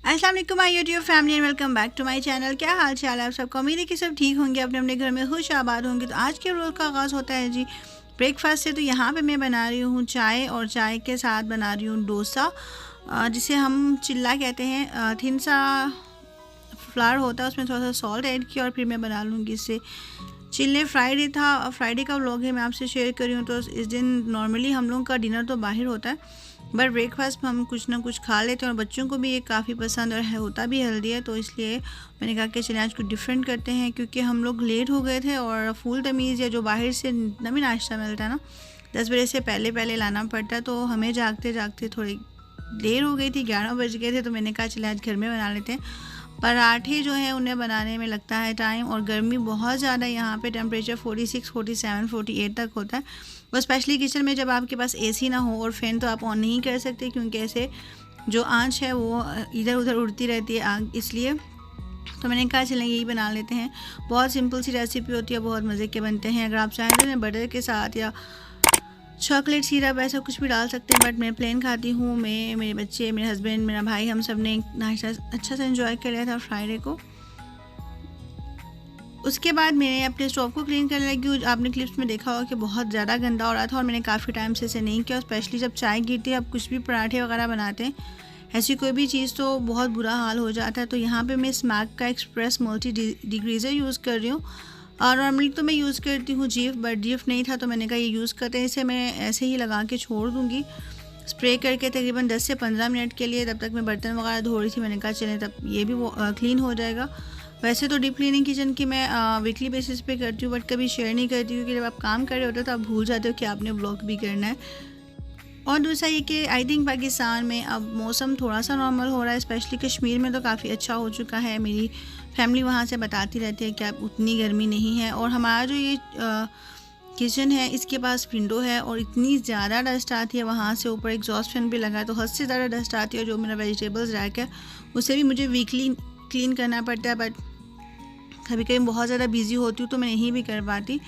अस्सलाम वालेकुम my YouTube family and welcome back to my channel. क्या हाल चाल है आप सबका? उम्मीद है कि सब ठीक होंगे, अपने अपने घर में खुश आबाद होंगे। तो आज के रोज़ का आगाज़ होता है जी ब्रेकफास्ट से। तो यहाँ पे मैं बना रही हूँ चाय, और चाय के साथ बना रही हूँ डोसा, जिसे हम चिल्ला कहते हैं। थिन सा फ्लावर होता है, उसमें थोड़ा सा सॉल्ट ऐड किया और फिर मैं बना लूँगी इससे चिल्ले। फ्राइडे था, फ्राइडे का व्लॉग है, मैं आपसे शेयर कर रही हूँ। तो इस दिन नॉर्मली हम लोगों का डिनर तो बाहर होता है, बट ब्रेकफास्ट में हम कुछ ना कुछ खा लेते हैं और बच्चों को भी ये काफ़ी पसंद और होता भी हेल्दी है। तो इसलिए मैंने कहा कि चलिए आज कुछ डिफरेंट करते हैं, क्योंकि हम लोग लेट हो गए थे और फुल तमीज़ या जो बाहर से नवी नाश्ता मिलता है ना 10 बजे से पहले पहले लाना पड़ता है, तो हमें जागते जागते थोड़ी देर हो गई थी, 11 बज गए थे। तो मैंने कहा चलिए आज घर में बना लेते हैं। पराठे जो है उन्हें बनाने में लगता है टाइम, और गर्मी बहुत ज़्यादा यहाँ पे टेम्परेचर 46, 47, 48 तक होता है। और स्पेशली किचन में जब आपके पास एसी ना हो और फ़ैन तो आप ऑन नहीं कर सकते, क्योंकि ऐसे जो आंच है वो इधर उधर उड़ती रहती है आग, इसलिए। तो मैंने कहा चलें यही बना लेते हैं। बहुत सिंपल सी रेसिपी होती है, बहुत मज़े के बनते हैं। अगर आप चाहें तो बटर के साथ या चॉकलेट सिरप ऐसा कुछ भी डाल सकते हैं, बट मैं प्लेन खाती हूँ। मैं, मेरे बच्चे, मेरे हस्बैंड, मेरा भाई, हम सब ने नाश्ता अच्छा से एंजॉय कर लिया था फ्राइडे को। उसके बाद मैंने अपने स्टोव को क्लीन करने लगी हूँ। आपने क्लिप्स में देखा होगा कि बहुत ज़्यादा गंदा हो रहा था और मैंने काफ़ी टाइम से इसे नहीं किया। स्पेशली जब चाय गिरती है, आप कुछ भी पराठे वगैरह बनाते हैं, ऐसी कोई भी चीज़, तो बहुत बुरा हाल हो जाता है। तो यहाँ पे मैं स्मैक का एक्सप्रेस मल्टी डिग्रीज़र यूज़ कर रही हूँ। और नॉर्मली तो मैं यूज़ करती हूँ जीफ, बट जीफ नहीं था तो मैंने कहा ये यूज़ करते हैं। इसे मैं ऐसे ही लगा के छोड़ दूँगी स्प्रे करके तकरीबन 10 से 15 मिनट के लिए। तब तक मैं बर्तन वगैरह धो रही थी, मैंने कहा चलें तब ये भी वो क्लीन हो जाएगा। वैसे तो डीप क्लीनिंग किचन की मैं वीकली बेसिस पे करती हूँ, बट कभी शेयर नहीं करती, क्योंकि जब आप काम कर रहे होते हो तो आप भूल जाते हो कि आपने ब्लॉग भी करना है। और दूसरा ये कि आई थिंक पाकिस्तान में अब मौसम थोड़ा सा नॉर्मल हो रहा है, स्पेशली कश्मीर में तो काफ़ी अच्छा हो चुका है। मेरी फैमिली वहाँ से बताती रहती है कि अब उतनी गर्मी नहीं है। और हमारा जो ये किचन है, इसके पास विंडो है और इतनी ज़्यादा डस्ट आती है वहाँ से, ऊपर एग्जॉस्ट फैन भी लगा है तो हद से ज़्यादा डस्ट आती है। और जो मेरा वेजिटेबल्स रैक है उसे भी मुझे वीकली क्लीन करना पड़ता है, बट कभी कभी बहुत ज़्यादा बिजी होती हूँ तो मैं नहीं भी कर पाती,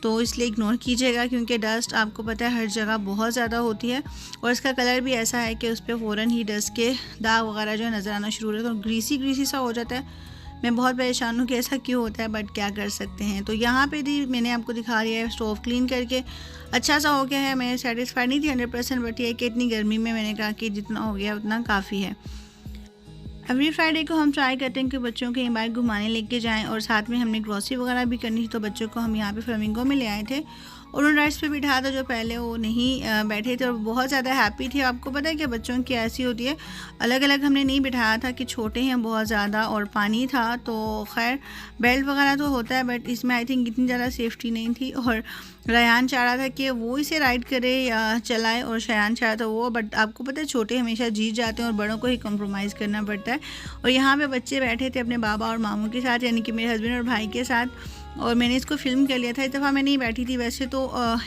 तो इसलिए इग्नोर कीजिएगा, क्योंकि डस्ट आपको पता है हर जगह बहुत ज़्यादा होती है। और इसका कलर भी ऐसा है कि उस पर फ़ौरन ही डस्ट के दाग वगैरह जो है नज़र आना शुरू हो जाता है, तो ग्रीसी ग्रीसी सा हो जाता है। मैं बहुत परेशान हूँ कि ऐसा क्यों होता है, बट क्या कर सकते हैं। तो यहाँ पे भी मैंने आपको दिखा दिया है, स्टोव क्लीन करके अच्छा सा हो गया है। मैं सेटिस्फाइड नहीं थी 100%, बट ये कि इतनी गर्मी में मैंने कहा कि जितना हो गया उतना काफ़ी है। एवरी फ्राइडे को हम ट्राई करते हैं कि बच्चों के बाहर घुमाने लेके जाएं, और साथ में हमने ग्रॉसरी वगैरह भी करनी थी, तो बच्चों को हम यहाँ पे फ्लेमिंगो में ले आए थे और उन राइड्स पे बिठाया था जो पहले वो नहीं बैठे थे, और बहुत ज़्यादा हैप्पी थे। आपको पता है कि बच्चों की ऐसी होती है, अलग अलग हमने नहीं बिठाया था कि छोटे हैं बहुत ज़्यादा और पानी था, तो खैर बेल्ट वगैरह तो होता है, बट इसमें आई थिंक इतनी ज़्यादा सेफ्टी नहीं थी। और रेहान चाह रहा था कि वो इसे राइड करे या चलाए, और शयान चाह रहा था वो, बट आपको पता है छोटे हमेशा जीत जाते हैं और बड़ों को ही कॉम्प्रोमाइज़ करना पड़ता है। और यहाँ पे बच्चे बैठे थे अपने बाबा और मामू के साथ, यानी कि मेरे हस्बैंड और भाई के साथ, और मैंने इसको फ़िल्म कर लिया था। इस दफ़ा मैं नहीं बैठी थी, वैसे तो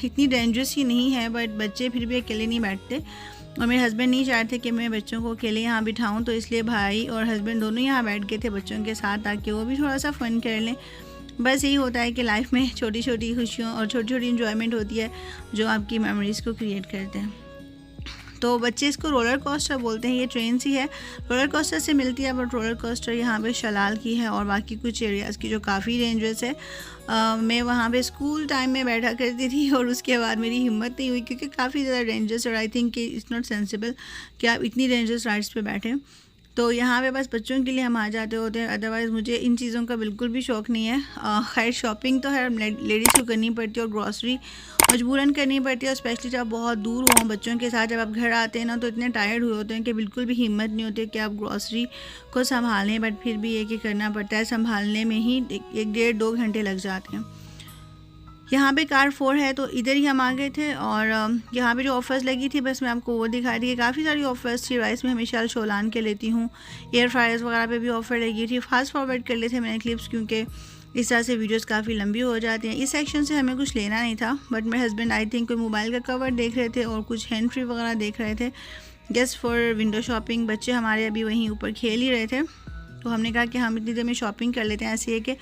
इतनी डेंजरस ही नहीं है, बट बच्चे फिर भी अकेले नहीं बैठते, और मेरे हस्बैंड नहीं चाहते कि मैं बच्चों को अकेले यहाँ बिठाऊँ, तो इसलिए भाई और हस्बैंड दोनों यहाँ बैठ गए थे बच्चों के साथ, ताकि वो भी थोड़ा सा फ़न कर लें। बस यही होता है कि लाइफ में छोटी छोटी खुशियों और छोटी छोटी इंजॉयमेंट होती है जो आपकी मेमोरीज़ को क्रिएट करते हैं। तो बच्चे इसको रोलर कोस्टर बोलते हैं। ये ट्रेन सी है, रोलर कोस्टर से मिलती है, बट रोलर कोस्टर यहाँ पे शलाल की है और बाकी कुछ एरियाज़ की जो काफ़ी डेंजरस है। मैं वहाँ पे स्कूल टाइम में बैठा करती थी, और उसके बाद मेरी हिम्मत नहीं हुई, क्योंकि काफ़ी ज़्यादा डेंजरस, और आई थिंक कि इट्स नॉट सेंसिबल कि आप इतनी डेंजरस राइड्स पे बैठें। तो यहाँ पे बस बच्चों के लिए हम आ जाते होते हैं, अदरवाइज़ मुझे इन चीज़ों का बिल्कुल भी शौक़ नहीं है। खैर शॉपिंग तो है लेडीज़ को करनी पड़ती है, और ग्रॉसरी मजबूरन करनी पड़ती है, और स्पेशली जब बहुत दूर हों बच्चों के साथ, जब आप घर आते हैं ना तो इतने टायर्ड हुए होते हैं कि बिल्कुल भी हिम्मत नहीं होती कि आप ग्रॉसरी को संभालें, बट फिर भी ये कि करना पड़ता है। संभालने में ही 1-1.5-2 घंटे लग जाते हैं। यहाँ पे कार4 है, तो इधर ही हम आ गए थे, और यहाँ पे जो ऑफ़र्स लगी थी बस मैं आपको वो दिखा रही है। काफ़ी सारी ऑफ़र्स थी। राइस में हमेशा शोलान के लेती हूँ, एयर फ्रायर्स वगैरह पे भी ऑफ़र लगी थी। फास्ट फॉरवर्ड कर लेते मैंने क्लिप्स, क्योंकि इस तरह से वीडियोस काफ़ी लंबी हो जाती हैं। इस सेक्शन से हमें कुछ लेना नहीं था, बट मेरे हस्बैंड आई थिंक कोई मोबाइल का कवर देख रहे थे और कुछ हैंड फ्री वगैरह देख रहे थे, जस्ट फॉर विंडो शॉपिंग। बच्चे हमारे अभी वहीं ऊपर खेल ही रहे थे, तो हमने कहा कि हम इतनी देर में शॉपिंग कर लेते हैं, ऐसे है कि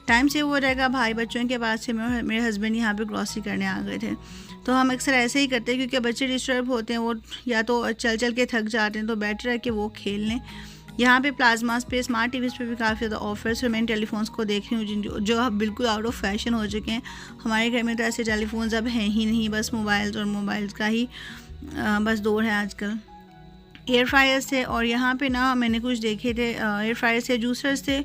टाइम सेव हो जाएगा। भाई बच्चों के पास से मेरे हस्बैंड यहाँ पे ग्रॉसरी करने आ गए थे, तो हम अक्सर ऐसे ही करते हैं, क्योंकि बच्चे डिस्टर्ब होते हैं, वो या तो चल चल के थक जाते हैं, तो बेटर है कि वो खेल लें। यहाँ पे प्लाज्मास पे, स्मार्ट टीवीज़ पे भी काफ़ी ज़्यादा ऑफर्स है। मैं टेलीफोन्स को देख रही हूँ जो अब बिल्कुल आउट ऑफ फैशन हो चुके हैं। हमारे घर में तो ऐसे टेलीफोन्स अब हैं ही नहीं, बस मोबाइल्स और मोबाइल्स का ही बस दौर है आजकल। एयर फ्रायर्स थे और यहाँ पे ना मैंने कुछ देखे थे, एयर फ्रायर्स थे, जूसर्स थे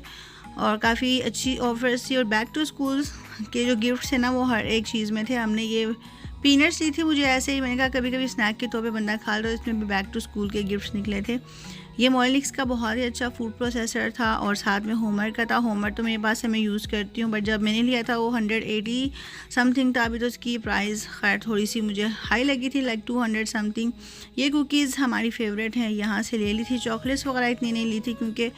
और काफ़ी अच्छी ऑफर्स थी। और बैक टू स्कूल्स के जो गिफ्ट्स हैं ना वो हर एक चीज़ में थे। हमने ये पीनट्स ली थी मुझे ऐसे ही, मैंने कहा कभी कभी स्नैक के तौर पे बंदा खा लो, इसमें भी बैक टू स्कूल के गिफ्ट्स निकले थे। ये मोलिक्स का बहुत ही अच्छा फूड प्रोसेसर था और साथ में होमर का था। होमर तो मेरे पास है, मैं यूज़ करती हूँ, बट जब मैंने लिया था वो 180 समथिंग था। अभी तो उसकी प्राइस खैर थोड़ी सी मुझे हाई लगी थी, लाइक 200 समथिंग। ये कुकीज़ हमारी फेवरेट हैं, यहाँ से ले ली थी। चॉकलेट्स वगैरह इतनी नहीं ली थी क्योंकि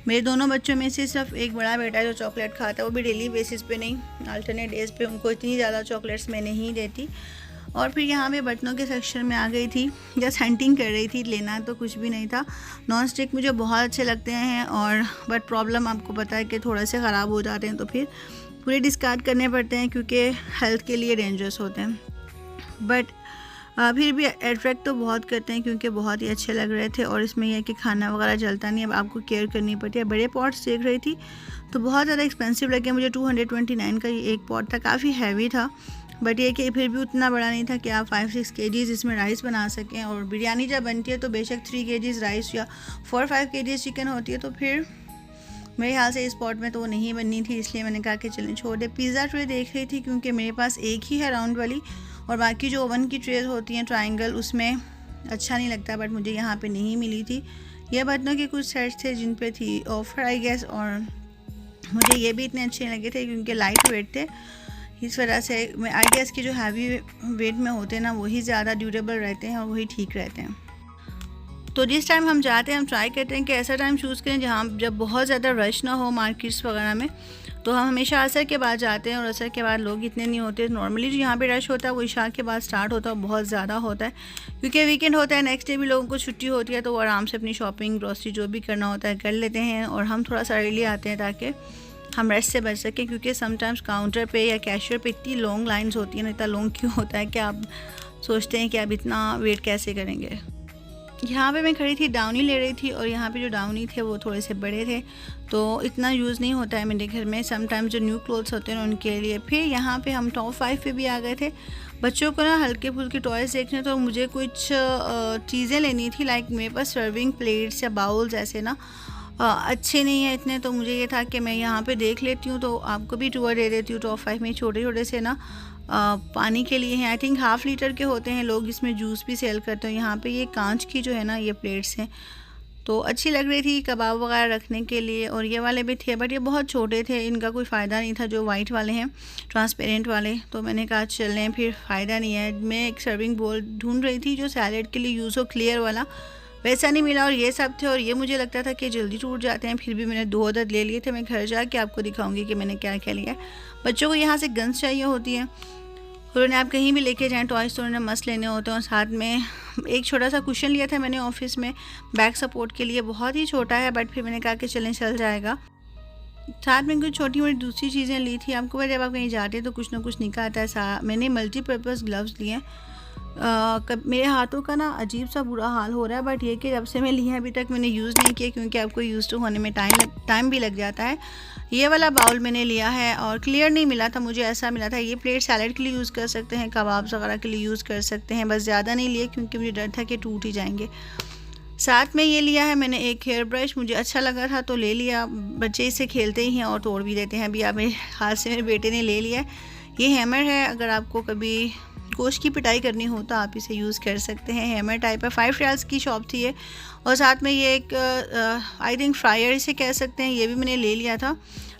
मेरे दोनों बच्चों में से सिर्फ एक बड़ा बेटा है जो चॉकलेट खाता है, वो भी डेली बेसिस पे नहीं, अल्टरनेट डेज़ पे उनको इतनी ज़्यादा चॉकलेट्स मैं नहीं देती। और फिर यहाँ पे बर्तनों के सेक्शन में आ गई थी, जस्ट हंटिंग कर रही थी, लेना तो कुछ भी नहीं था। नॉन स्टिक मुझे बहुत अच्छे लगते हैं और बट प्रॉब्लम आपको पता है कि थोड़ा से ख़राब हो जाते हैं तो फिर पूरे डिस्कार्ड करने पड़ते हैं क्योंकि हेल्थ के लिए डेंजरस होते हैं। बट फिर भी अट्रैक्ट तो बहुत करते हैं क्योंकि बहुत ही अच्छे लग रहे थे। और इसमें यह है कि खाना वगैरह जलता नहीं, अब आपको केयर करनी पड़ती है। बड़े पॉट्स देख रही थी तो बहुत ज़्यादा एक्सपेंसिव लगे मुझे। 229 का ये एक पॉट था, काफ़ी हैवी था, बट ये कि फिर भी उतना बड़ा नहीं था कि आप 5-6 kgs इसमें राइस बना सकें। और बिरयानी जब बनती है तो बेशक 3 kgs राइस या 4-5 kgs चिकन होती है, तो फिर मेरे ख्याल से इस पॉट में तो वो नहीं बननी थी, इसलिए मैंने कहा कि चलें छोड़ दे। पिज़्ज़ा ट्रे देख रही थी क्योंकि मेरे पास एक ही है राउंड वाली, और बाकी जो ओवन की ट्रेज होती हैं ट्रायंगल, उसमें अच्छा नहीं लगता, बट मुझे यहाँ पे नहीं मिली थी। ये बर्तनों के कुछ सेट्स थे जिन पे थी ऑफर आई गेस, और मुझे ये भी इतने अच्छे लगे थे क्योंकि लाइट वेट थे। इस वजह से आई गेस कि जो हैवी वेट में होते हैं ना वही ज़्यादा ड्यूरेबल रहते हैं और वही ठीक रहते हैं। तो जिस टाइम हम जाते हैं हम ट्राई करते हैं कि ऐसा टाइम चूज़ करें जहाँ जब बहुत ज़्यादा रश ना हो मार्केट्स वगैरह में। तो हम हमेशा असर के बाद जाते हैं और असर के बाद लोग इतने नहीं होते। नॉर्मली जो यहाँ पे रश होता है वो इशा के बाद स्टार्ट होता है, बहुत ज़्यादा होता है क्योंकि वीकेंड होता है, नेक्स्ट डे भी लोगों को छुट्टी होती है, तो वो आराम से अपनी शॉपिंग ग्रॉसरी जो भी करना होता है कर लेते हैं। और हम थोड़ा सा अर्ली आते हैं ताकि हम रश से बच सकें, क्योंकि समटाइम्स काउंटर पे या कैशियर पे इतनी लॉन्ग लाइंस होती हैं ना, इतना लॉन्ग क्यों होता है कि आप सोचते हैं कि आप इतना वेट कैसे करेंगे। यहाँ पे मैं खड़ी थी, डाउनी ले रही थी, और यहाँ पे जो डाउनी थे वो थोड़े से बड़े थे तो इतना यूज़ नहीं होता है मेरे घर में। समटाइम्स जो न्यू क्लोथ्स होते हैं ना उनके लिए। फिर यहाँ पे हम टॉप 5 पे भी आ गए थे। बच्चों को ना हल्के फुल्के टॉयज़ देखने, तो मुझे कुछ चीज़ें लेनी थी, लाइक मेरे पास सर्विंग प्लेट्स या बाउल्स ऐसे ना अच्छे नहीं है इतने, तो मुझे ये था कि मैं यहाँ पे देख लेती हूँ, तो आपको भी टूर दे देती हूँ। टॉप 5 में छोटे छोटे से ना पानी के लिए हैं, आई थिंक 1/2 लीटर के होते हैं, लोग इसमें जूस भी सेल करते हैं। यहाँ पे ये कांच की जो है ना ये प्लेट्स हैं, तो अच्छी लग रही थी कबाब वगैरह रखने के लिए। और ये वाले भी थे बट ये बहुत छोटे थे, इनका कोई फ़ायदा नहीं था, जो वाइट वाले हैं ट्रांसपेरेंट वाले। तो मैंने कहा चलें, फिर फ़ायदा नहीं है। मैं एक सर्विंग बोल ढूंढ रही थी जो सैलेड के लिए यूज़ हो, क्लियर वाला, वैसा नहीं मिला। और ये सब थे, और ये मुझे लगता था कि जल्दी टूट जाते हैं, फिर भी मैंने 2 अदद ले लिए थे। मैं घर जाके आपको दिखाऊंगी कि मैंने क्या क्या लिया। बच्चों को यहाँ से गन्स चाहिए होती हैं, उन्होंने आप कहीं भी लेके जाएं टॉयज़ तो उन्होंने मस्त लेने होते हैं। और साथ में एक छोटा सा कुशन लिया था मैंने ऑफिस में बैक सपोर्ट के लिए, बहुत ही छोटा है, बट फिर मैंने कहा कि चलें चल जाएगा। साथ में कुछ छोटी मोटी दूसरी चीज़ें ली थी। आपको पता जब आप कहीं जाते हैं तो कुछ ना कुछ निकल आता है। मैंने मल्टीपर्पज़ ग्लव्स लिए हैं। मेरे हाथों का ना अजीब सा बुरा हाल हो रहा है, बट ये कि जब से मैं लिए अभी तक मैंने यूज़ नहीं किया, क्योंकि आपको यूज़ टू होने में टाइम भी लग जाता है। ये वाला बाउल मैंने लिया है और क्लियर नहीं मिला था मुझे, ऐसा मिला था। ये प्लेट सैलेड के लिए यूज़ कर सकते हैं, कबाब्स वगैरह के लिए यूज़ कर सकते हैं, बस ज़्यादा नहीं लिए क्योंकि मुझे डर था कि टूट ही जाएंगे। साथ में ये लिया है मैंने एक हेयर ब्रश, मुझे अच्छा लगा था तो ले लिया। बच्चे इससे खेलते ही हैं और तोड़ भी देते हैं। अभी आप मेरे हाथ से मेरे बेटे ने ले लिया। ये हैमर है, अगर आपको कभी गोश्त की पिटाई करनी हो तो आप इसे यूज़ कर सकते हैं। हैमर टाइप है, 5 रियाल्स की शॉप थी ये। और साथ में ये एक आई थिंक फ्रायर इसे कह सकते हैं, ये भी मैंने ले लिया था,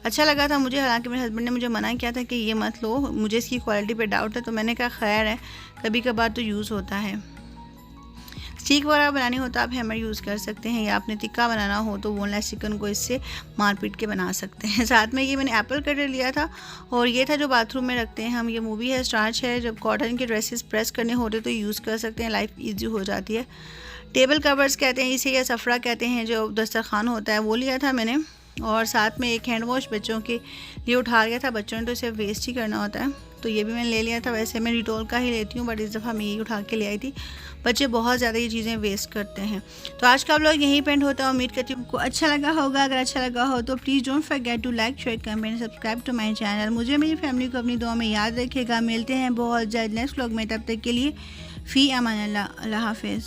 अच्छा लगा था मुझे। हालांकि मेरे हस्बैंड ने मुझे मना किया था कि ये मत लो, मुझे इसकी क्वालिटी पे डाउट है, तो मैंने कहा खैर है, कभी कभार तो यूज़ होता है। स्टीक वगैरह बनानी हो तो आप हैमर यूज़ कर सकते हैं, या आपने टिक्का बनाना हो तो बोनलेस चिकन को इससे मार पीट के बना सकते हैं। साथ में ये मैंने एप्पल कटर लिया था, और ये था जो बाथरूम में रखते हैं हम। ये मूवी है, स्टार्च है, जब कॉटन के ड्रेसेस प्रेस करने होते तो यूज़ कर सकते हैं, लाइफ ईजी हो जाती है। टेबल कवर्स कहते हैं इसे, या सफ़रा कहते हैं, जो दस्तरखान होता है, वो लिया था मैंने। और साथ में एक हैंड वॉश बच्चों के लिए उठा गया था, बच्चों ने तो इसे वेस्ट ही करना होता है, तो ये भी मैंने ले लिया था। वैसे मैं डिटॉल का ही लेती हूँ, बट इस दफ़ा मैं यही उठा के ले आई थी। बच्चे बहुत ज़्यादा ये चीज़ें वेस्ट करते हैं। तो आज का व्लॉग यहीं पेंड होता है। उम्मीद करती हूँ आपको अच्छा लगा होगा। अगर अच्छा लगा हो तो please don't forget to like, share, comment, subscribe to my channel. मुझे मेरी फैमिली को अपनी दुआ में याद रखिएगा। मिलते हैं बहुत जल्द नेक्स्ट व्लॉग में, तब तक के लिए फ़ी अमान अल्लाह। अल्लाह हाफिज़।